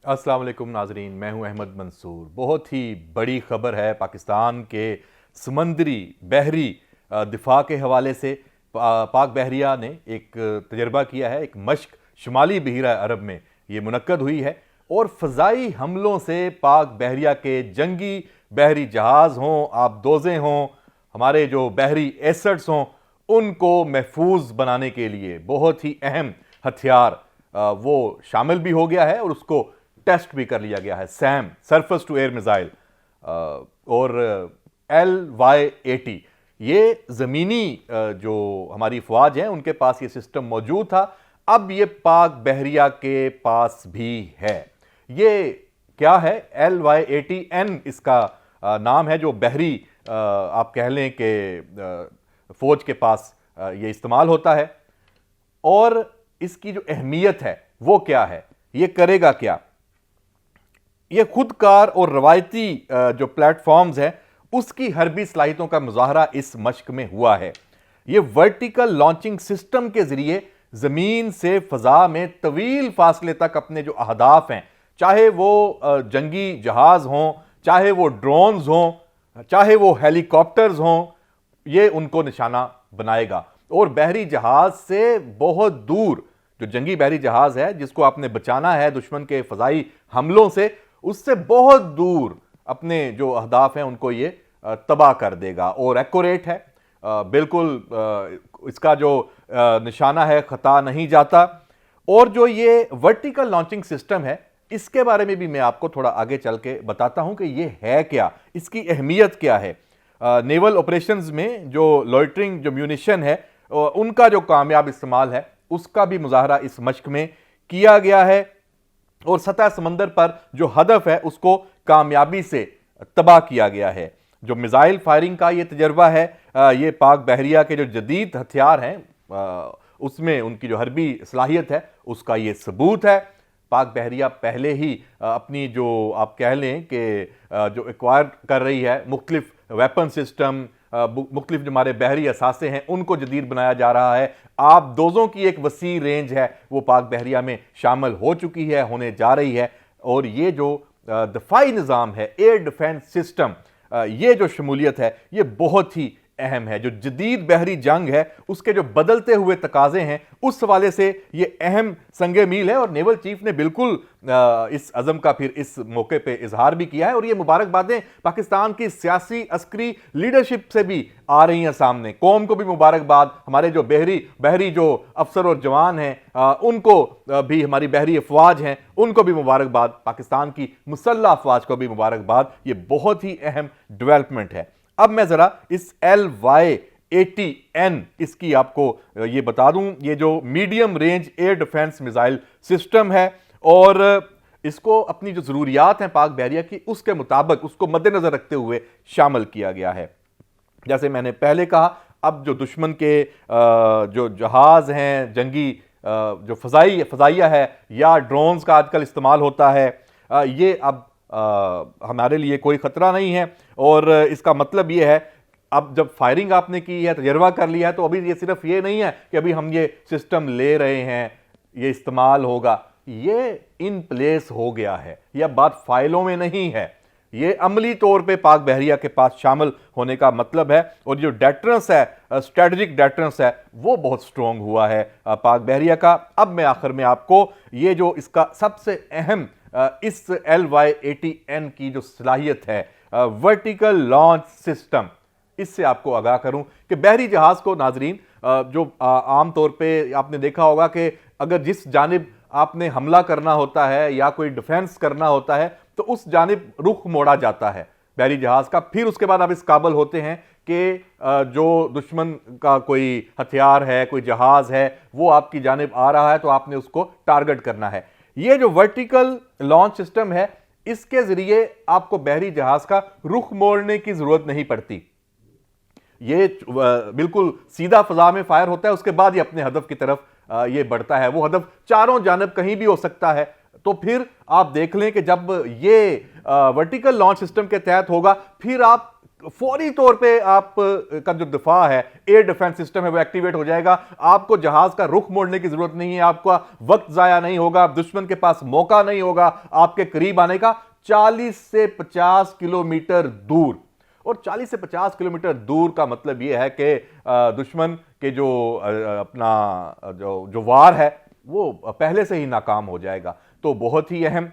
अस्सलाम वालेकुम नाजरीन, मैं हूं अहमद मंसूर। बहुत ही बड़ी खबर है पाकिस्तान के समंदरी बहरी दिफा के हवाले से। पाक बहरिया ने एक तजर्बा किया है, एक मश्क शुमाली बहीरा अरब में ये मुनक्कद हुई है और फ़ज़ाई हमलों से पाक बहरिया के जंगी बहरी जहाज़ हों, आबदोज़ें हों, हमारे जो बहरी एसेट्स हों, उनको महफूज बनाने के लिए बहुत ही अहम हथियार वो शामिल भी हो गया है और उसको टेस्ट भी कर लिया गया है। SAM surface to air missile और LY-80, ये ज़मीनी जो हमारी फ़ौज है उनके पास ये सिस्टम मौजूद था, अब ये पाक बहरिया के पास भी है। ये क्या है? LY-80N इसका नाम है, जो बहरी आप कह लें कि फ़ौज के पास ये इस्तेमाल होता है। और इसकी जो अहमियत है वो क्या है, ये करेगा क्या? ये खुदकार और रवायती जो प्लेटफॉर्म्स हैं उसकी हरबी सलाहियतों का मुजाहरा इस मश्क में हुआ है। ये वर्टिकल लॉन्चिंग सिस्टम के जरिए जमीन से फजा में तवील फासले तक अपने जो अहदाफ हैं, चाहे वो जंगी जहाज हों, चाहे वो ड्रोन्स हों, चाहे वो हेलीकॉप्टर्स हों, ये उनको निशाना बनाएगा। और बहरी जहाज से बहुत दूर जो जंगी बहरी जहाज है जिसको आपने बचाना है दुश्मन के फजाई हमलों से, उससे बहुत दूर अपने जो अहदाफ हैं उनको ये तबाह कर देगा। और एक्यूरेट है, बिल्कुल इसका जो निशाना है खता नहीं जाता। और जो ये वर्टिकल लॉन्चिंग सिस्टम है इसके बारे में भी मैं आपको थोड़ा आगे चल के बताता हूं कि ये है क्या, इसकी अहमियत क्या है। नेवल ऑपरेशंस में जो लॉइटरिंग जो म्यूनिशन है उनका जो कामयाब इस्तेमाल है उसका भी मुजाहरा इस मश्क में किया गया है। और सतह समंदर पर जो हदफ है उसको कामयाबी से तबाह किया गया है। जो मिसाइल फायरिंग का ये तजर्बा है, ये पाक बहरिया के जो जदीद हथियार हैं उसमें उनकी जो हरबी सलाहियत है उसका ये सबूत है। पाक बहरिया पहले ही अपनी जो आप कह लें कि जो एक्वायर कर रही है मुख्तलिफ वेपन सिस्टम, मुख्तलिफ जो हमारे बहरी असासे हैं उनको जदीद बनाया जा रहा है। आप दोजों की एक वसी रेंज है वो पाक बहरिया में शामिल हो चुकी है, होने जा रही है। और ये जो दफाई निज़ाम है, एयर डिफेंस सिस्टम, ये जो शमूलियत है ये बहुत ही अहम है। जो जदीद बहरी जंग है उसके जो बदलते हुए तकाजे हैं उस हवाले से ये अहम संगे मील है। और नेवल चीफ ने बिल्कुल इस अज़म का फिर इस मौके पे इजहार भी किया है। और ये मुबारकबादें पाकिस्तान की सियासी अस्करी लीडरशिप से भी आ रही हैं सामने। कौम को भी मुबारकबाद, हमारे जो बहरी जो अफसर और जवान हैं उनको भी, हमारी बहरी अफवाज हैं उनको भी मुबारकबाद, पाकिस्तान की मुसल्लह अफवाज को भी मुबारकबाद। ये बहुत ही अहम डेवलपमेंट है। अब मैं जरा इस LY-80N इसकी आपको ये बता दूं। ये जो medium range air defence missile system है और इसको अपनी जो जरूरियात हैं पाक बहरिया की उसके मुताबिक उसको मद्देनजर रखते हुए शामिल किया गया है। जैसे मैंने पहले कहा, अब जो दुश्मन के जो जहाज हैं जंगी, जो फजाइया है या ड्रोन्स का आजकल इस्तेमाल होता है, ये अब हमारे लिए कोई खतरा नहीं है। और इसका मतलब ये है, अब जब फायरिंग आपने की है, तजर्बा कर लिया है, तो अभी ये सिर्फ ये नहीं है कि अभी हम ये सिस्टम ले रहे हैं, ये इस्तेमाल होगा, ये इन प्लेस हो गया है। यह बात फाइलों में नहीं है, ये अमली तौर पे पाक बहरिया के पास शामिल होने का मतलब है। और जो डेटरेंस है, स्ट्रेटजिक डेटरेंस है, वो बहुत स्ट्रॉन्ग हुआ है पाक बहरिया का। अब मैं आखिर में आपको ये जो इसका सबसे अहम इस LY-80N की जो सलाहियत है वर्टिकल लॉन्च सिस्टम, इससे आपको आगाह करूं कि बहरी जहाज को नाजरीन जो आम तौर पे आपने देखा होगा कि अगर जिस जानिब आपने हमला करना होता है या कोई डिफेंस करना होता है तो उस जानिब रुख मोड़ा जाता है बहरी जहाज का। फिर उसके बाद आप इस काबिल होते हैं कि जो दुश्मन का कोई हथियार है, कोई जहाज है, वो आपकी जानिब आ रहा है तो आपने उसको टारगेट करना है। ये जो वर्टिकल लॉन्च सिस्टम है इसके जरिए आपको बहरी जहाज का रुख मोड़ने की जरूरत नहीं पड़ती। ये बिल्कुल सीधा फजा में फायर होता है, उसके बाद ये अपने हदफ की तरफ ये बढ़ता है। वो हदफ चारों जानब कहीं भी हो सकता है। तो फिर आप देख लें कि जब ये वर्टिकल लॉन्च सिस्टम के तहत होगा फिर आप फौरी तौर पे आप का जो दिफा है, एयर डिफेंस सिस्टम है, वो एक्टिवेट हो जाएगा। आपको जहाज का रुख मोड़ने की जरूरत नहीं है, आपका वक्त जाया नहीं होगा, दुश्मन के पास मौका नहीं होगा आपके करीब आने का। 40 से 50 किलोमीटर दूर, और 40 से 50 किलोमीटर दूर का मतलब यह है कि दुश्मन के जो अपना जो वार है वो पहले से ही नाकाम हो जाएगा। तो बहुत ही अहम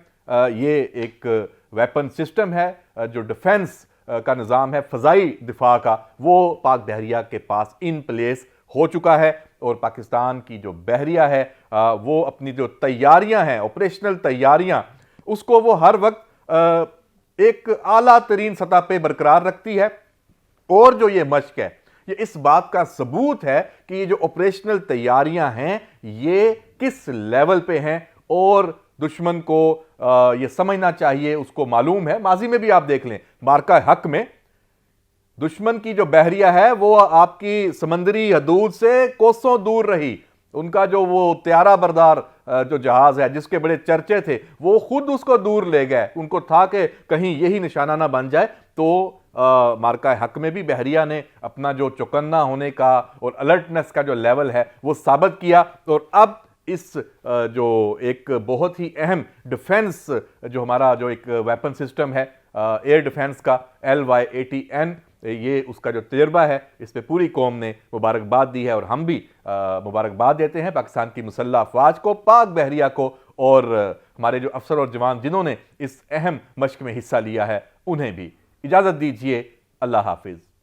ये एक वेपन सिस्टम है, जो डिफेंस का निज़ाम है, फ़ज़ाई दिफा का, वो पाक बहरिया के पास इन प्लेस हो चुका है। और पाकिस्तान की जो बहरिया है वो अपनी जो तैयारियां हैं, ऑपरेशनल तैयारियां, उसको वो हर वक्त एक आला तरीन सतह पे बरकरार रखती है। और जो ये मश्क है, ये इस बात का सबूत है कि ये जो ऑपरेशनल तैयारियां हैं ये किस लेवल पे हैं, और दुश्मन को ये समझना चाहिए, उसको मालूम है। माजी में भी आप देख लें, मार्का हक में दुश्मन की जो बहरिया है वो आपकी समंदरी हदूद से कोसों दूर रही। उनका जो वो त्यारा बरदार जो जहाज है जिसके बड़े चर्चे थे, वो खुद उसको दूर ले गए। उनको था कि कहीं यही निशाना ना बन जाए। तो मार्का हक में भी बहरिया ने अपना जो चौकन्ना होने का और अलर्टनेस का जो लेवल है वो साबित किया। और अब इस जो एक बहुत ही अहम डिफेंस जो हमारा जो एक वेपन सिस्टम है एयर डिफेंस का, LY-80N, ये उसका जो तजर्बा है, इस पे पूरी कौम ने मुबारकबाद दी है। और हम भी मुबारकबाद देते हैं पाकिस्तान की मुसल्लह अफवाज को, पाक बहरिया को, और हमारे जो अफसर और जवान जिन्होंने इस अहम मश्क में हिस्सा लिया है उन्हें भी। इजाज़त दीजिए, अल्लाह हाफिज़।